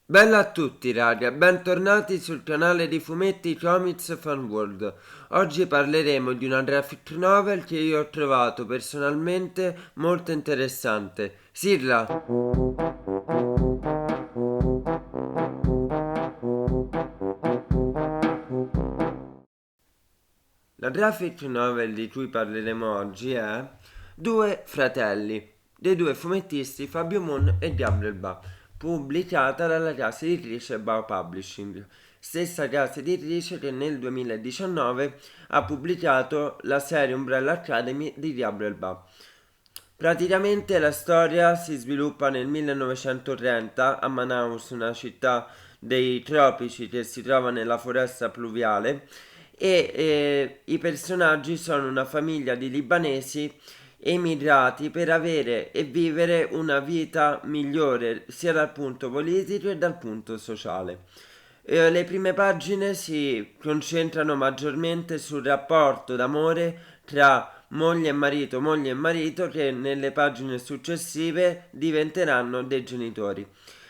Bella a tutti raga, bentornati sul canale di fumetti Comics Fan World. Oggi parleremo di una graphic novel che io ho trovato personalmente molto interessante. Sirla! La graphic novel di cui parleremo oggi è Due fratelli, dei due fumettisti Fabio Moon e Gabriel Ba, pubblicata dalla casa editrice Bao Publishing, stessa casa editrice che nel 2019 ha pubblicato la serie Umbrella Academy di Gabriel Ba. Praticamente la storia si sviluppa nel 1930 a Manaus, una città dei tropici che si trova nella foresta pluviale e i personaggi sono una famiglia di libanesi emigrati per avere e vivere una vita migliore sia dal punto politico che dal punto sociale. Le prime pagine si concentrano maggiormente sul rapporto d'amore tra moglie e marito che nelle pagine successive diventeranno dei genitori.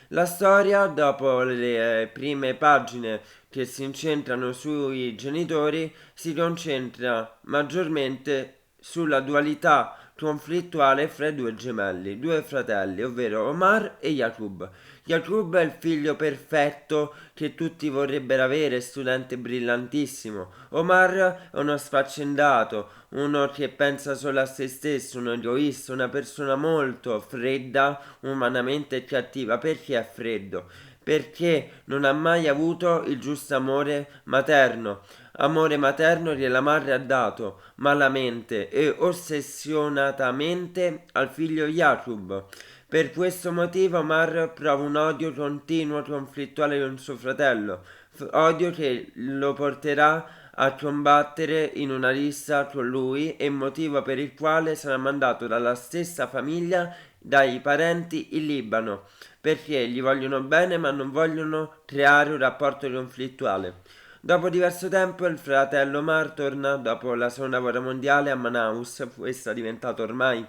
La storia, dopo le prime pagine che si incentrano sui genitori, si concentra maggiormente sulla dualità conflittuale fra i due gemelli, due fratelli, ovvero Omar e Yaqub. Yaqub è il figlio perfetto che tutti vorrebbero avere, studente brillantissimo. Omar è uno sfaccendato, uno che pensa solo a se stesso, un egoista, una persona molto fredda, umanamente cattiva. Perché è freddo? Perché non ha mai avuto il giusto amore materno che la madre ha dato malamente e ossessionatamente al figlio Jacob. Per questo motivo Omar prova un odio continuo conflittuale con suo fratello, odio che lo porterà a combattere in una lista con lui e motivo per il quale sarà mandato dalla stessa famiglia, dai parenti in Libano, perché gli vogliono bene ma non vogliono creare un rapporto conflittuale. Dopo diverso tempo il fratello Omar torna dopo la seconda guerra mondiale a Manaus, questa è diventata ormai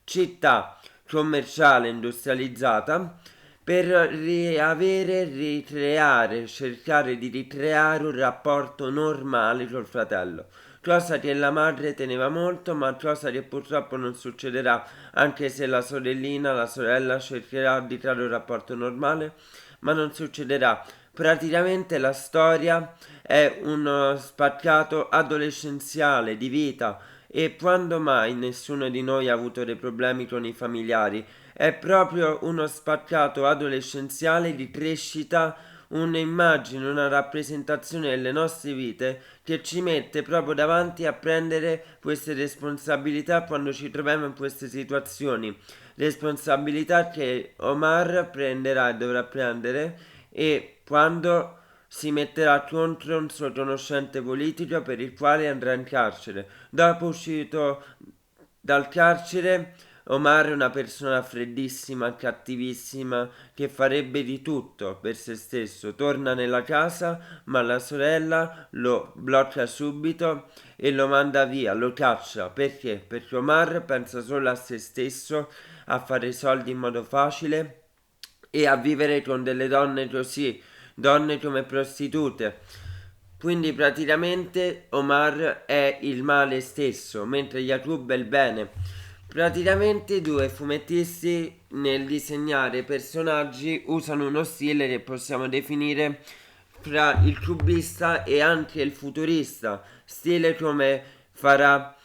città commerciale industrializzata, per cercare di ricreare un rapporto normale col fratello. Cosa che la madre teneva molto, ma cosa che purtroppo non succederà, anche se la sorella cercherà di creare un rapporto normale, ma non succederà. Praticamente la storia è uno spaccato adolescenziale di vita e quando mai nessuno di noi ha avuto dei problemi con i familiari? È proprio uno spaccato adolescenziale di crescita, un'immagine, una rappresentazione delle nostre vite che ci mette proprio davanti a prendere queste responsabilità quando ci troviamo in queste situazioni. Responsabilità che Omar prenderà e dovrà prendere e quando si metterà contro un suo conoscente politico per il quale andrà in carcere. Dopo uscito dal carcere, Omar è una persona freddissima, cattivissima, che farebbe di tutto per se stesso. Torna nella casa, ma la sorella lo blocca subito e lo manda via, lo caccia. Perché? Perché Omar pensa solo a se stesso, a fare soldi in modo facile e a vivere con delle donne così, donne come prostitute. Quindi praticamente Omar è il male stesso, mentre Yaqub è il bene. Praticamente i due fumettisti nel disegnare personaggi usano uno stile che possiamo definire fra il cubista e anche il futurista, stile come farà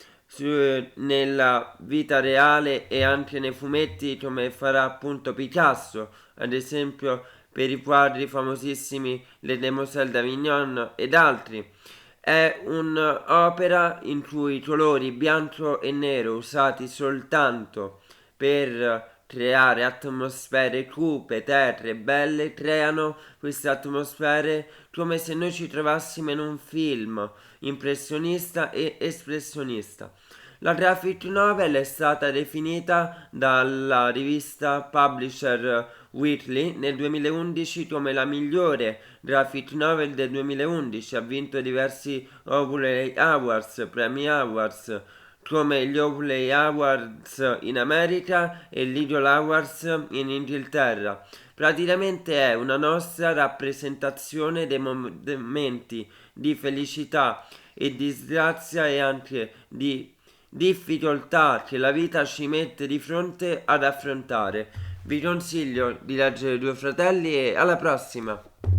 nella vita reale e anche nei fumetti come farà appunto Picasso, ad esempio per i quadri famosissimi Le Demoiselles d'Avignon ed altri. È un'opera in cui i colori bianco e nero usati soltanto per creare atmosfere cupe, terre, belle, creano queste atmosfere come se noi ci trovassimo in un film impressionista e espressionista. La graphic novel è stata definita dalla rivista Publisher Weekly nel 2011 come la migliore graphic novel del 2011. Ha vinto diversi Howley Awards, Premi Awards, come gli Howley Awards in America e l'Eagle Awards in Inghilterra. Praticamente è una nostra rappresentazione dei momenti di felicità e disgrazia e anche di difficoltà che la vita ci mette di fronte ad affrontare. Vi consiglio di leggere Due Fratelli e alla prossima!